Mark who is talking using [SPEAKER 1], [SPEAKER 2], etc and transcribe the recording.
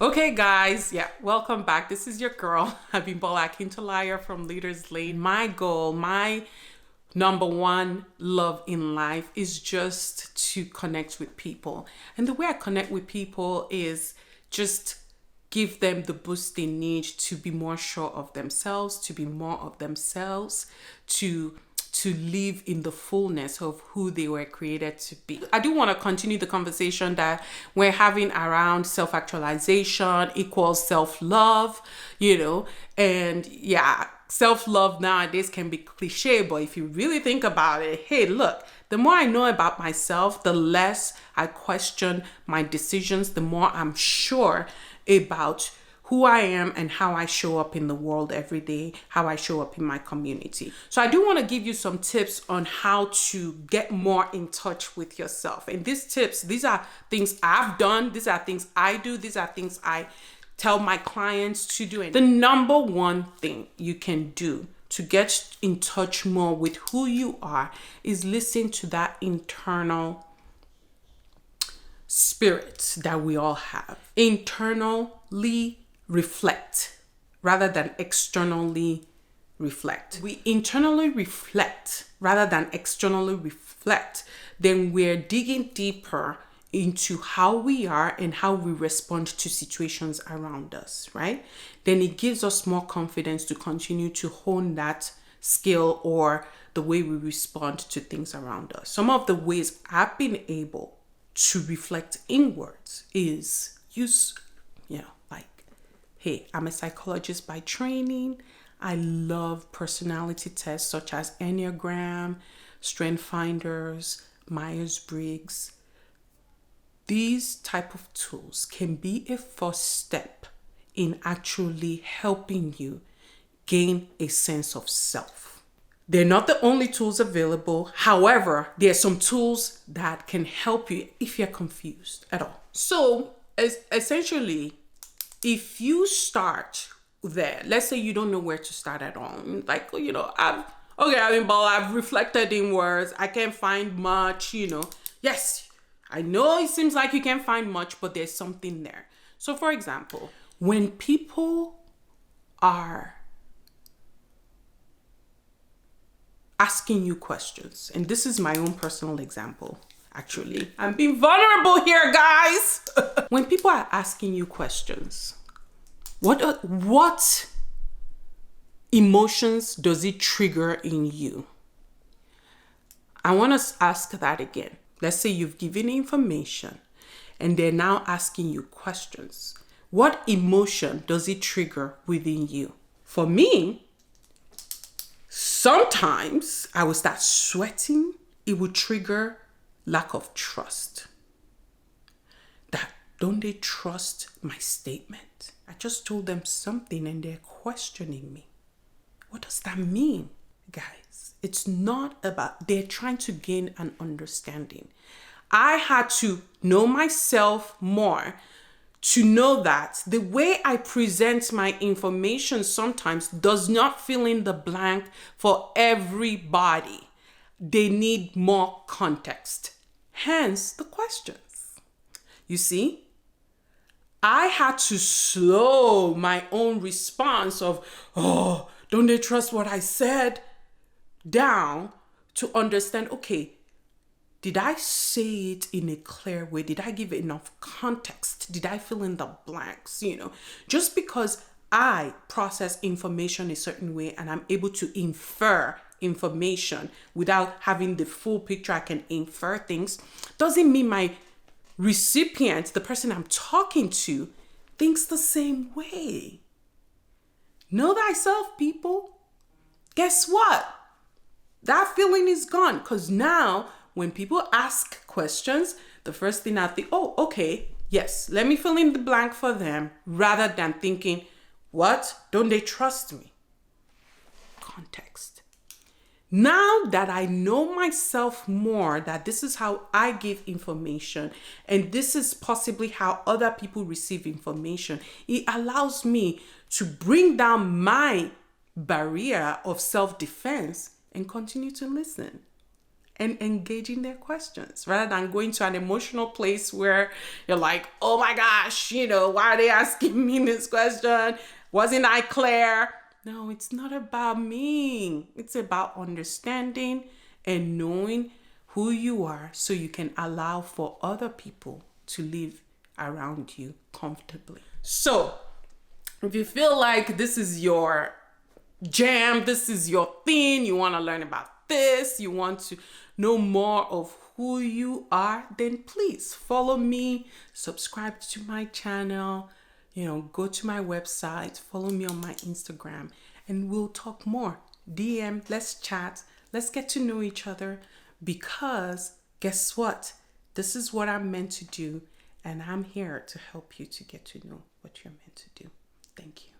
[SPEAKER 1] Okay, guys, yeah, welcome back. This is your girl, Abimbola Akintalaya from Leaders Lane. My goal, my number one love in life is just to connect with people. And the way I connect with people is just give them the boost they need to be more sure of themselves, to be more of themselves, to live in the fullness of who they were created to be. I do want to continue the conversation that we're having around self-actualization equals self-love, and yeah, self-love nowadays can be cliche, but if you really think about it, hey, look, the more I know about myself, the less I question my decisions, the more I'm sure about who I am and how I show up in the world every day, how I show up in my community. So I do want to give you some tips on how to get more in touch with yourself. And these tips, these are things I've done, these are things I do, these are things I tell my clients to do. And the number one thing you can do to get in touch more with who you are is listen to that internal spirit that we all have. Internally reflect rather than externally reflect. We internally reflect rather than externally reflect, then we're digging deeper into how we are and how we respond to situations around us, right? Then it gives us more confidence to continue to hone that skill or the way we respond to things around us. Some of the ways I've been able to reflect inwards is use, hey, I'm a psychologist by training. I love personality tests such as Enneagram, Strength Finders, Myers-Briggs. These type of tools can be a first step in actually helping you gain a sense of self. They're not the only tools available. However, there are some tools that can help you if you're confused at all. So essentially, if you start there, let's say you don't know where to start at all. Like, I've reflected inwards. I can't find much, Yes, I know it seems like you can't find much, but there's something there. So for example, when people are asking you questions, and this is my own personal example, actually, I'm being vulnerable here, guys. When people are asking you questions, what emotions does it trigger in you? I want to ask that again. Let's say you've given information and they're now asking you questions. What emotion does it trigger within you? For me, sometimes I will start sweating. It will trigger lack of trust. Don't they trust my statement? I just told them something and they're questioning me. What does that mean, guys? It's not about, they're trying to gain an understanding. I had to know myself more to know that the way I present my information sometimes does not fill in the blank for everybody. They need more context. Hence the questions. You see? I had to slow my own response of, don't they trust what I said, down to understand, okay, did I say it in a clear way? Did I give enough context? Did I fill in the blanks? Just because I process information a certain way and I'm able to infer information without having the full picture, I can infer things, doesn't mean my recipient, the person I'm talking to, thinks the same way. Know thyself, people. Guess what? That feeling is gone, because now when people ask questions, the first thing I think, okay, yes, let me fill in the blank for them, rather than thinking, what? Don't they trust me? Context. Now that I know myself more, that this is how I give information, and this is possibly how other people receive information, it allows me to bring down my barrier of self-defense and continue to listen. and engaging their questions rather than going to an emotional place where you're like, oh my gosh, why are they asking me this question? Wasn't I clear? No, it's not about me. It's about understanding and knowing who you are so you can allow for other people to live around you comfortably. So, if you feel like this is your jam, this is your thing, you want to learn about this, you want to know more of who you are, then please follow me, subscribe to my channel, go to my website, follow me on my Instagram, and we'll talk more. DM, let's chat, let's get to know each other, because guess what? This is what I'm meant to do, and I'm here to help you to get to know what you're meant to do. Thank you.